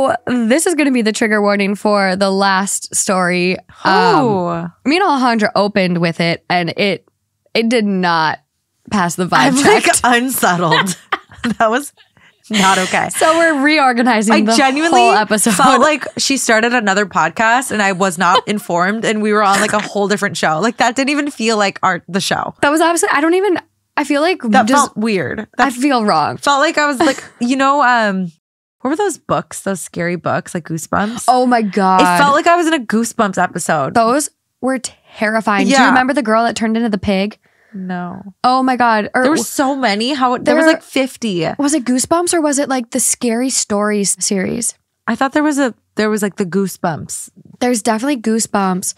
So this is going to be the trigger warning for the last story. Oh. Me and Alejandra opened with it, and it did not pass the vibe I'm check. like unsettled. That was not okay. So we're reorganizing the genuinely whole episode. felt like she started another podcast and I was not informed and we were on like a whole different show. Like that didn't even feel like the show. That was absolutely, I feel like That felt weird. I feel wrong. Felt like I was like, what were those books? Those scary books, like Goosebumps? Oh my God. It felt like I was in a Goosebumps episode. Those were terrifying. Yeah. Do you remember the girl that turned into the pig? No. Oh my God. There were so many. There was like 50. Was it Goosebumps or was it like the Scary Stories series? I thought there was like the Goosebumps. There's definitely Goosebumps.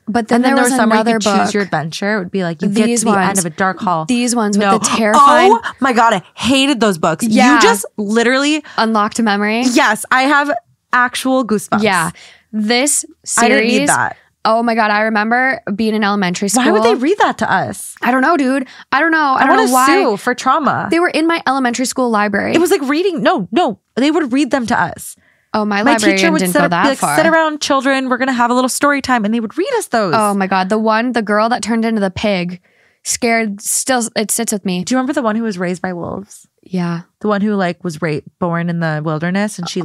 But then there was somewhere another you could book. choose your adventure. It would be like you get to the end of a dark hall. These ones with the terrifying. Oh my God, I hated those books. Yeah. You just literally Unlocked a memory. Yes, I have actual goosebumps. Yeah. This series. I didn't need that. Oh my God, I remember being in elementary school. Why would they read that to us? I don't know, dude. I don't know. I don't want know to why. sue for trauma. They were in my elementary school library. It was like reading. No, they would read them to us. Oh, my teacher librarian would didn't go that far. sit around children. We're gonna have a little story time, and they would read us those. Oh my God, the girl that turned into the pig, scared. Still, it sits with me. Do you remember the one who was raised by wolves? Yeah. The one who like was born in the wilderness, and she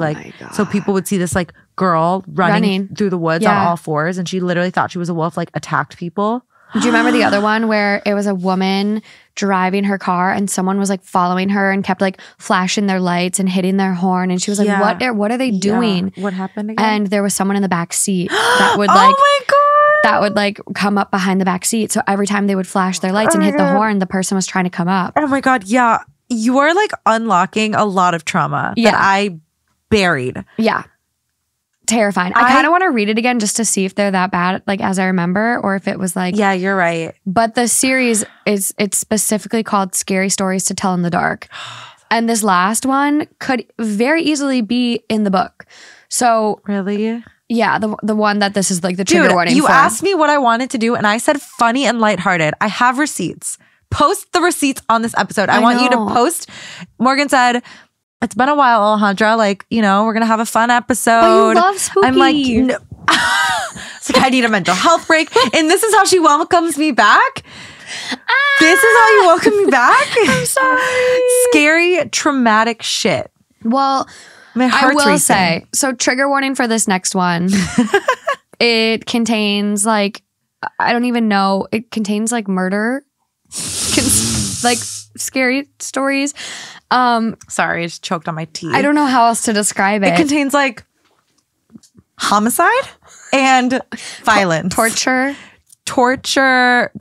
so people would see this like girl running through the woods on all fours, and she literally thought she was a wolf, like attacked people. Do you remember the other one where it was a woman driving her car and someone was like following her and kept like flashing their lights and hitting their horn, and she was like, what are they doing? What happened again? And there was someone in the back seat that would oh my God, that would like come up behind the back seat. So every time they would flash their lights and hit the horn, the person was trying to come up. Oh my God, yeah. You are like unlocking a lot of trauma that I buried. Yeah. Terrifying. I kind of want to read it again just to see if they're that bad, like as I remember, or if it was like. Yeah, you're right. But the series it's specifically called Scary Stories to Tell in the Dark. And this last one could very easily be in the book. So. Really? Yeah, the one that this is like the trigger warning you for. asked me what I wanted to do and I said funny and lighthearted. I have receipts. Post the receipts on this episode. I want you to post. Morgan said, it's been a while, Alejandra. Like, we're going to have a fun episode. But you love spooky. I'm like, no. It's like, I need a mental health break. And this is how she welcomes me back. This is how you welcome me back? I'm sorry. Scary, traumatic shit. Well, I will say, so trigger warning for this next one. It contains like, I don't even know, it contains like murder, like scary stories. Sorry, I just choked on my teeth. I don't know how else to describe it. It contains like homicide and violence. Torture.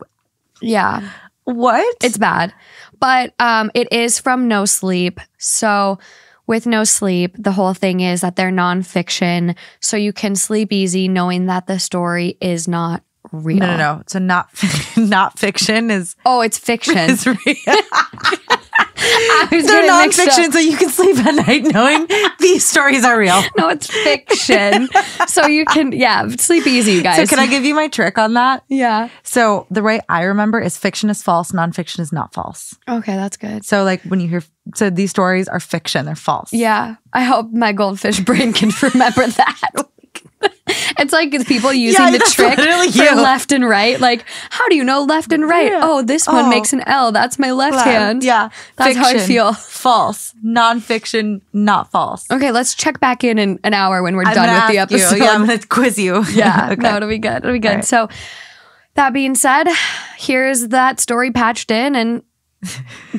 Yeah. What? It's bad. But it is from NoSleep. So with NoSleep, the whole thing is that they're nonfiction. So you can sleep easy knowing that the story is not real. No. So not fiction is. Oh, it's fiction. Is real. They're nonfiction, so you can sleep at night knowing these stories are real. No, it's fiction. So you can, sleep easy, you guys. So can I give you my trick on that? Yeah. So the way I remember is fiction is false, nonfiction is not false. Okay, that's good. So like when you hear, so these stories are fiction, they're false. Yeah. I hope my goldfish brain can remember that. It's like people using the trick for left and right. Like, how do you know left and right? Yeah. Oh, this one makes an L. That's my left hand. Yeah. That's fiction, how I feel. False. Nonfiction, not false. Okay, let's check back in an hour when we're done with the episode. Yeah, I'm going to quiz you. Yeah. Okay. No, it'll be good. It'll be good. Right. So that being said, here's that story patched in, and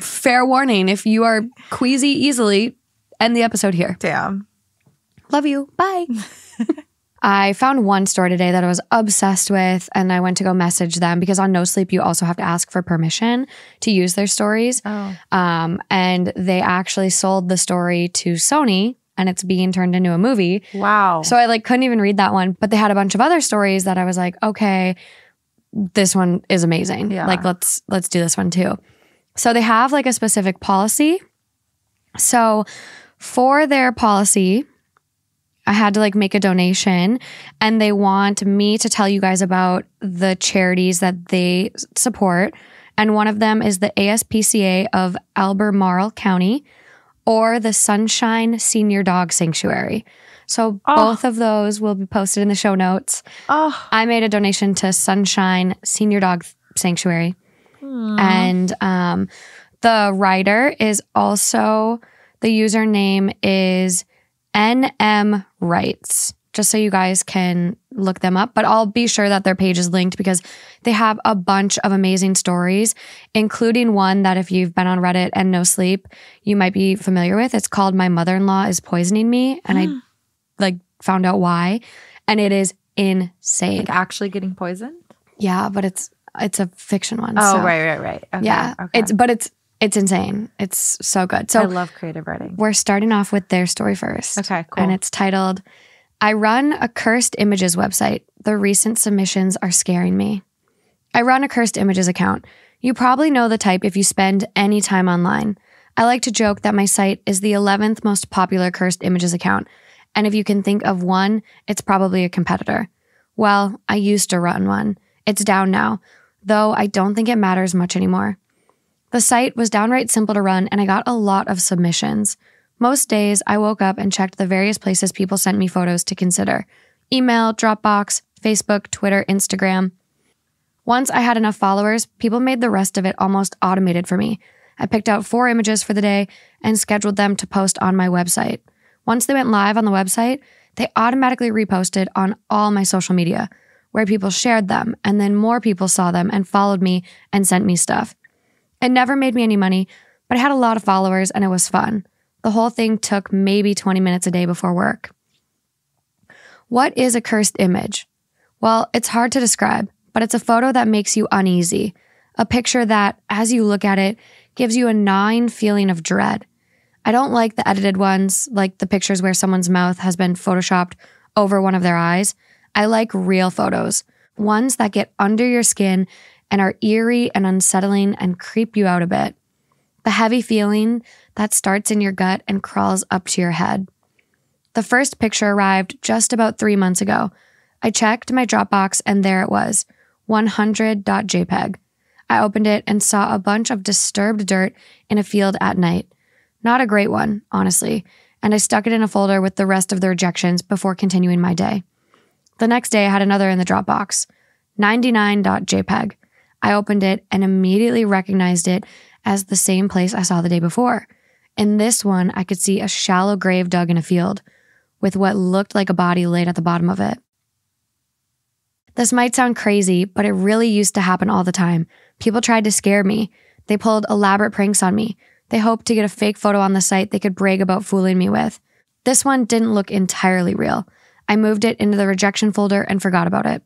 fair warning, if you are queasy easily, end the episode here. Damn. Love you. Bye. I found one store today that I was obsessed with, and I went to go message them because on NoSleep you also have to ask for permission to use their stories. Oh. And they actually sold the story to Sony, and it's being turned into a movie. Wow. So I couldn't even read that one, but they had a bunch of other stories that I was like, okay, this one is amazing. Yeah. Let's do this one too. So they have a specific policy. So for their policy, I had to make a donation, and they want me to tell you guys about the charities that they support. And one of them is the ASPCA of Albemarle County, or the Sunshine Senior Dog Sanctuary. So both of those will be posted in the show notes. I made a donation to Sunshine Senior Dog Sanctuary. And the writer is also, the username is NM Rights, just so you guys can look them up. But I'll be sure that their page is linked because they have a bunch of amazing stories, including one that if you've been on Reddit and NoSleep, you might be familiar with. It's called My Mother-in-Law is Poisoning Me. And I found out why. And it is insane. Like actually getting poisoned? Yeah, but it's a fiction one. Oh, so. right. Okay, yeah. okay. It's insane. It's so good. So I love creative writing. We're starting off with their story first. Okay, cool. And it's titled, I run a cursed images website. The recent submissions are scaring me. I run a cursed images account. You probably know the type if you spend any time online. I like to joke that my site is the 11th most popular cursed images account. And if you can think of one, it's probably a competitor. Well, I used to run one. It's down now, though I don't think it matters much anymore. The site was downright simple to run, and I got a lot of submissions. Most days, I woke up and checked the various places people sent me photos to consider. Email, Dropbox, Facebook, Twitter, Instagram. Once I had enough followers, people made the rest of it almost automated for me. I picked out 4 images for the day and scheduled them to post on my website. Once they went live on the website, they automatically reposted on all my social media, where people shared them, and then more people saw them and followed me and sent me stuff. It never made me any money, but I had a lot of followers and it was fun. The whole thing took maybe 20 minutes a day before work. What is a cursed image? Well, it's hard to describe, but it's a photo that makes you uneasy. A picture that, as you look at it, gives you a gnawing feeling of dread. I don't like the edited ones, like the pictures where someone's mouth has been photoshopped over one of their eyes. I like real photos, ones that get under your skin and are eerie and unsettling and creep you out a bit. The heavy feeling that starts in your gut and crawls up to your head. The first picture arrived just about 3 months ago. I checked my Dropbox and there it was, 100.jpg. I opened it and saw a bunch of disturbed dirt in a field at night. Not a great one, honestly, and I stuck it in a folder with the rest of the rejections before continuing my day. The next day I had another in the Dropbox, 99.jpg. I opened it and immediately recognized it as the same place I saw the day before. In this one, I could see a shallow grave dug in a field, with what looked like a body laid at the bottom of it. This might sound crazy, but it really used to happen all the time. People tried to scare me. They pulled elaborate pranks on me. They hoped to get a fake photo on the site they could brag about fooling me with. This one didn't look entirely real. I moved it into the rejection folder and forgot about it.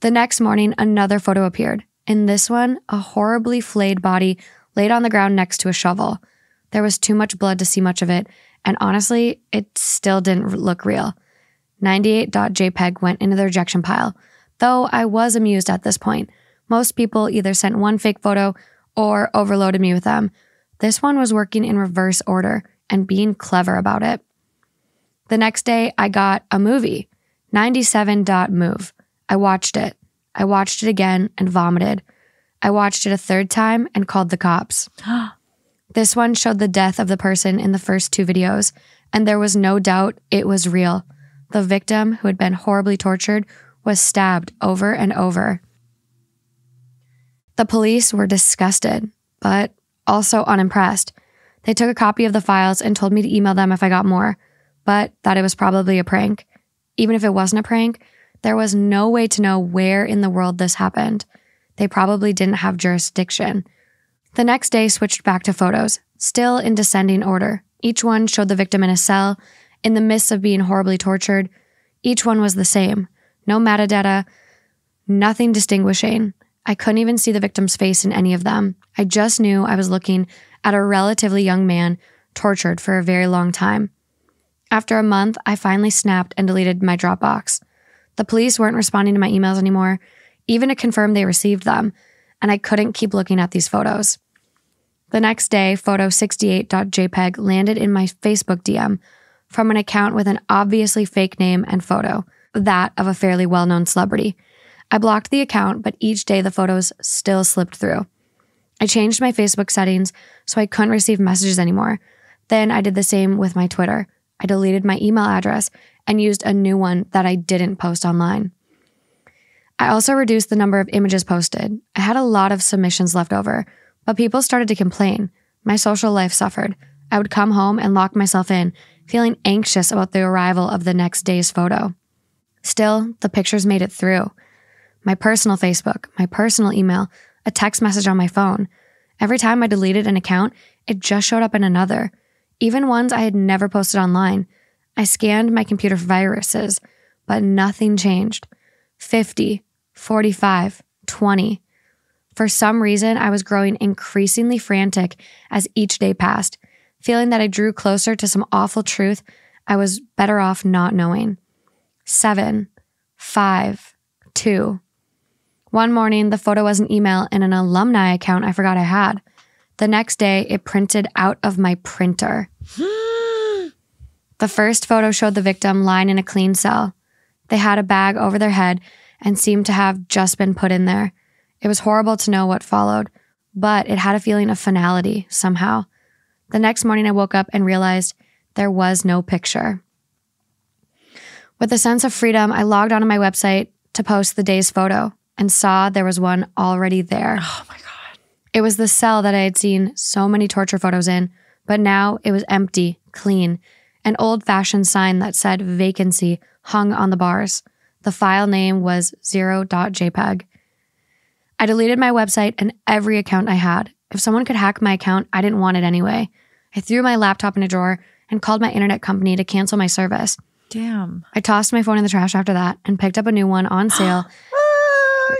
The next morning, another photo appeared. In this one, a horribly flayed body laid on the ground next to a shovel. There was too much blood to see much of it, and honestly, it still didn't look real. 98.jpg went into the rejection pile, though I was amused at this point. Most people either sent one fake photo or overloaded me with them. This one was working in reverse order and being clever about it. The next day, I got a movie, 97.move. I watched it. I watched it again and vomited. I watched it a third time and called the cops. This one showed the death of the person in the first 2 videos, and there was no doubt it was real. The victim, who had been horribly tortured, was stabbed over and over. The police were disgusted, but also unimpressed. They took a copy of the files and told me to email them if I got more, but that it was probably a prank. Even if it wasn't a prank, there was no way to know where in the world this happened. They probably didn't have jurisdiction. The next day switched back to photos, still in descending order. Each one showed the victim in a cell, in the midst of being horribly tortured. Each one was the same. No metadata, nothing distinguishing. I couldn't even see the victim's face in any of them. I just knew I was looking at a relatively young man tortured for a very long time. After a month, I finally snapped and deleted my Dropbox. The police weren't responding to my emails anymore, even to confirm they received them, and I couldn't keep looking at these photos. The next day, photo 68.jpg landed in my Facebook DM from an account with an obviously fake name and photo, that of a fairly well-known celebrity. I blocked the account, but each day the photos still slipped through. I changed my Facebook settings so I couldn't receive messages anymore. Then I did the same with my Twitter. I deleted my email address and used a new one that I didn't post online. I also reduced the number of images posted. I had a lot of submissions left over, but people started to complain. My social life suffered. I would come home and lock myself in, feeling anxious about the arrival of the next day's photo. Still, the pictures made it through. My personal Facebook, my personal email, a text message on my phone. Every time I deleted an account, it just showed up in another. Even ones I had never posted online. I scanned my computer for viruses, but nothing changed. 50, 45, 20. For some reason, I was growing increasingly frantic as each day passed, feeling that I drew closer to some awful truth I was better off not knowing. 7, 5, 2. One morning, the photo was an email in an alumni account I forgot I had. The next day, it printed out of my printer. The first photo showed the victim lying in a clean cell. They had a bag over their head and seemed to have just been put in there. It was horrible to know what followed, but it had a feeling of finality somehow. The next morning, I woke up and realized there was no picture. With a sense of freedom, I logged onto my website to post the day's photo and saw there was one already there. Oh my God. It was the cell that I had seen so many torture photos in, but now it was empty, clean. An old-fashioned sign that said vacancy hung on the bars. The file name was 0.jpg. I deleted my website and every account I had. If someone could hack my account, I didn't want it anyway. I threw my laptop in a drawer and called my internet company to cancel my service. Damn. I tossed my phone in the trash after that and picked up a new one on sale.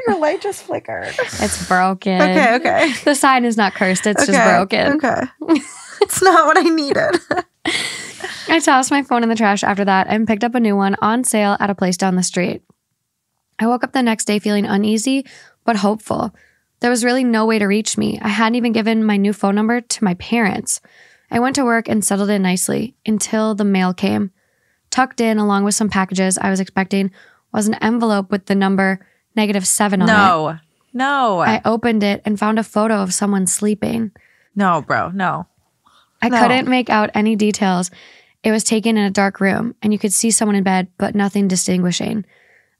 Your light just flickered. It's broken. Okay. The sign is not cursed. It's just broken. Okay. It's not what I needed. I tossed my phone in the trash after that and picked up a new one on sale at a place down the street. I woke up the next day feeling uneasy, but hopeful. There was really no way to reach me. I hadn't even given my new phone number to my parents. I went to work and settled in nicely until the mail came. Tucked in, along with some packages I was expecting, was an envelope with the number -7 on it. No. I opened it and found a photo of someone sleeping. No, bro. No. I couldn't make out any details. It was taken in a dark room, and you could see someone in bed, but nothing distinguishing.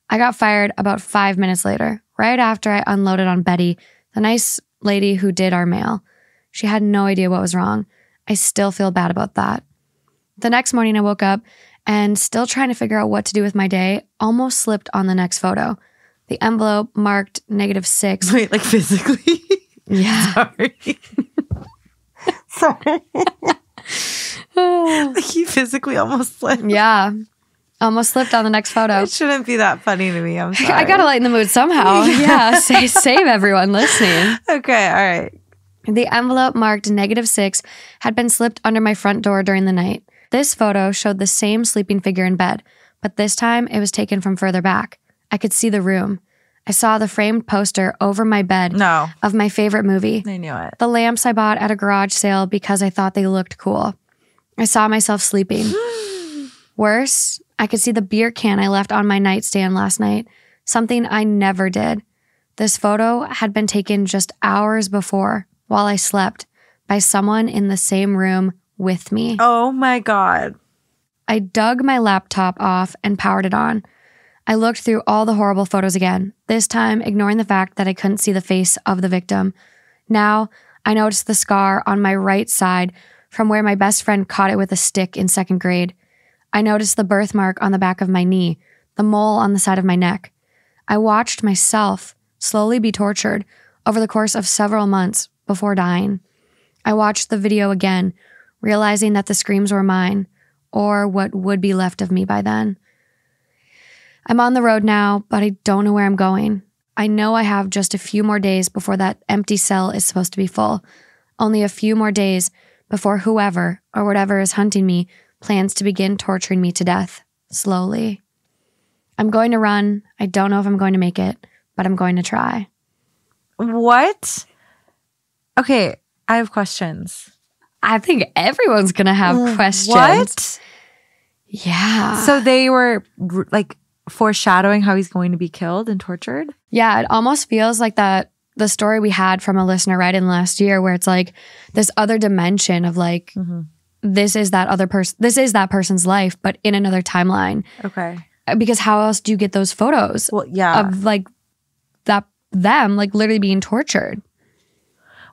I got fired about 5 minutes later, right after I unloaded on Betty, the nice lady who did our mail. She had no idea what was wrong. I still feel bad about that. The next morning I woke up and, still trying to figure out what to do with my day, almost slipped on the next photo. The envelope marked -6. Wait, like physically? Yeah. Sorry. Like you physically almost slipped. Yeah. Almost slipped on the next photo. It shouldn't be that funny to me. I'm sorry. I gotta lighten the mood somehow. Yeah. Save everyone listening. Okay. All right. The envelope marked -6 had been slipped under my front door during the night. This photo showed the same sleeping figure in bed, but this time it was taken from further back. I could see the room. I saw the framed poster over my bed of my favorite movie. I knew it. The lamps I bought at a garage sale because I thought they looked cool. I saw myself sleeping. Worse, I could see the beer can I left on my nightstand last night, something I never did. This photo had been taken just hours before, while I slept, by someone in the same room with me. Oh my God. I dug my laptop off and powered it on. I looked through all the horrible photos again, this time ignoring the fact that I couldn't see the face of the victim. Now, I noticed the scar on my right side from where my best friend caught it with a stick in 2nd grade. I noticed the birthmark on the back of my knee, the mole on the side of my neck. I watched myself slowly be tortured over the course of several months before dying. I watched the video again, realizing that the screams were mine, or what would be left of me by then. I'm on the road now, but I don't know where I'm going. I know I have just a few more days before that empty cell is supposed to be full. Only a few more days before whoever or whatever is hunting me plans to begin torturing me to death, slowly. I'm going to run. I don't know if I'm going to make it, but I'm going to try. What? Okay, I have questions. I think everyone's going to have questions. What? Yeah. So they were like foreshadowing how he's going to be killed and tortured? Yeah, it almost feels like the story we had from a listener right in last year where it's like this other dimension of like this is that other person. This is that person's life, but in another timeline. Okay. Because how else do you get those photos? Well, yeah. Of like them like literally being tortured.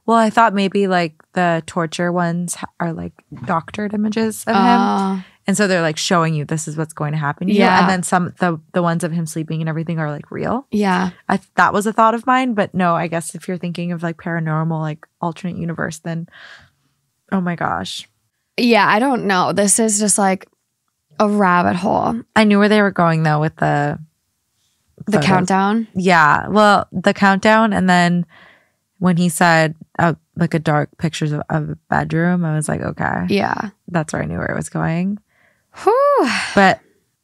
Well, I thought maybe like the torture ones are like doctored images of him. And so they're like showing you this is what's going to happen to you. And then some the ones of him sleeping and everything are like real. Yeah. That was a thought of mine. But no, I guess if you're thinking of like paranormal, like alternate universe, then oh my gosh. Yeah, I don't know. This is just like a rabbit hole. I knew where they were going though with the countdown. Yeah. Well, the countdown. And then when he said like a dark pictures of a bedroom, I was like, okay. Yeah. That's where I knew where it was going. Whew. But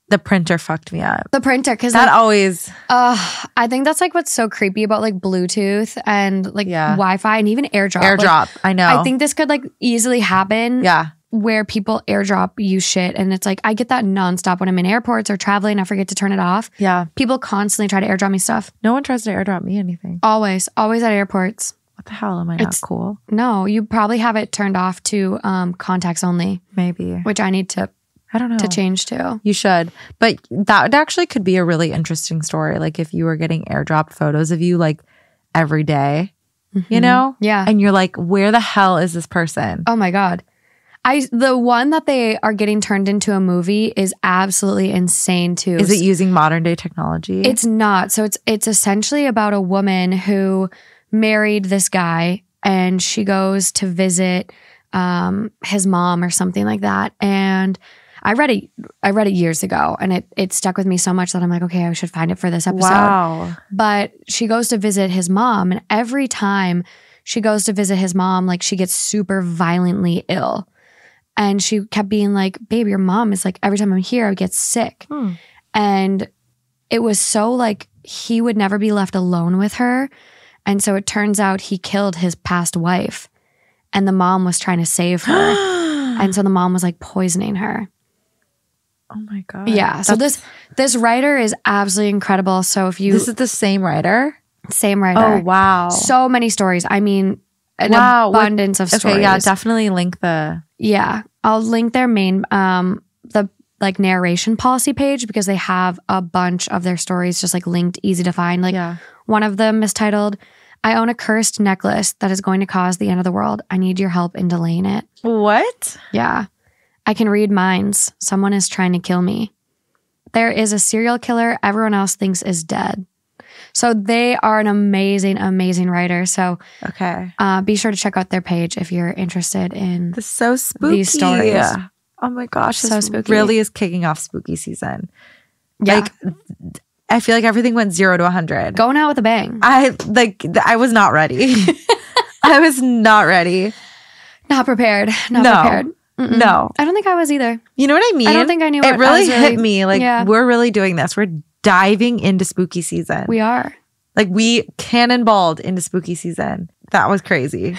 the printer fucked me up. The printer, because that always. I think that's like what's so creepy about like Bluetooth and like Wi-Fi and even AirDrop. AirDrop, like, I know. I think this could like easily happen. Yeah. Where people AirDrop you shit, and it's like I get that nonstop when I'm in airports or traveling. I forget to turn it off. Yeah. People constantly try to AirDrop me stuff. No one tries to AirDrop me anything. Always at airports. What the hell? Am I not cool? No, you probably have it turned off to contacts only. Maybe. Which I need to. I don't know. To change to. You should. But that actually could be a really interesting story. Like if you were getting airdropped photos of you like every day, you know? Yeah. And you're like, where the hell is this person? Oh my God. The one that they are getting turned into a movie is absolutely insane too. Is it using modern day technology? It's not. So it's essentially about a woman who married this guy and she goes to visit his mom or something like that. And I read it years ago and it stuck with me so much that I'm like, okay, I should find it for this episode. Wow. But she goes to visit his mom, and every time she goes to visit his mom, like she gets super violently ill. And she kept being like, babe, your mom is like, every time I'm here, I get sick. And it was so like, he would never be left alone with her. And so it turns out he killed his past wife. And the mom was trying to save her. And so the mom was like poisoning her. Oh my God. Yeah. So this writer is absolutely incredible. So if you... This is the same writer? Same writer. Oh, wow. So many stories. I mean, an abundance of stories. Okay, yeah, definitely link the... Yeah. I'll link their main, the like narration policy page because they have a bunch of their stories just like linked, easy to find. Like one of them is titled, I own a cursed necklace that is going to cause the end of the world. I need your help in delaying it. What? Yeah. I can read minds. Someone is trying to kill me. There is a serial killer everyone else thinks is dead. So they are an amazing, amazing writer. So be sure to check out their page if you're interested in so spooky. These stories. Oh my gosh, so this spooky. Really is kicking off spooky season. Yeah. Like, I feel like everything went 0 to 100. Going out with a bang. I was not ready. I was not ready. Not prepared. Not prepared. Mm-mm. No. I don't think I was either. You know what I mean? I don't think I knew it. Really hit me. Like, we're really doing this. We're diving into spooky season. We are. Like, we cannonballed into spooky season. That was crazy.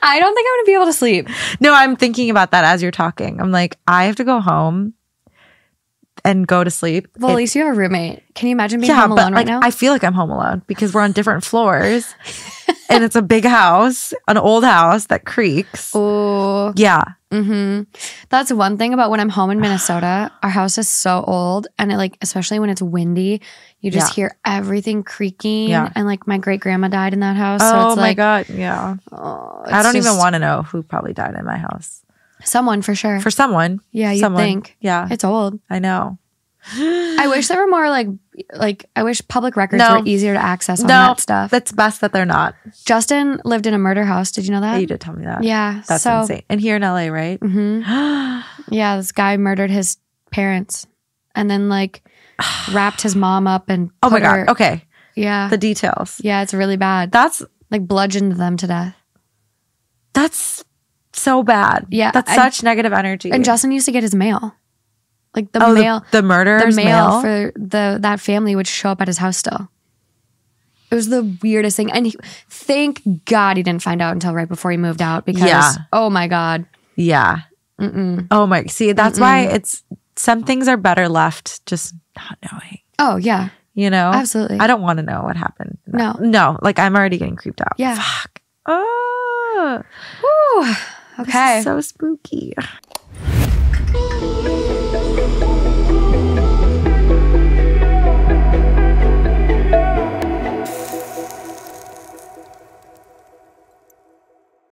I don't think I'm going to be able to sleep. No, I'm thinking about that as you're talking. I'm like, I have to go home and go to sleep. Well, at least you have a roommate. Can you imagine being home alone right now? I feel like I'm home alone because we're on different floors and it's a big house, an old house that creaks. Oh. Yeah. Mm-hmm. That's one thing about when I'm home in Minnesota. Our house is so old and it especially when it's windy, you just hear everything creaking. Yeah. And like my great grandma died in that house. Oh so it's my God. Yeah. I don't even want to know who probably died in my house. Someone for sure. For someone. Yeah, you think. Yeah. It's old. I know. I wish there were more like I wish public records were easier to access on that stuff. That's best that they're not. Justin lived in a murder house. Did you know that? You did tell me that. Yeah. That's insane. And here in LA, right? Mm-hmm. Yeah, this guy murdered his parents and then wrapped his mom up and oh my God. Okay. Yeah. The details. Yeah, it's really bad. That's bludgeoned them to death. That's so bad. Yeah. That's such negative energy. And Justin used to get his mail. Like the mail. The murderer's mail for that family would show up at his house still. It was the weirdest thing. And thank God he didn't find out until right before he moved out because, oh my God. Yeah. Mm-mm. Oh my. See, that's why some things are better left just not knowing. Oh, yeah. You know? Absolutely. I don't want to know what happened. No. Like I'm already getting creeped out. Yeah. Fuck. Oh. Whew. Okay. So spooky.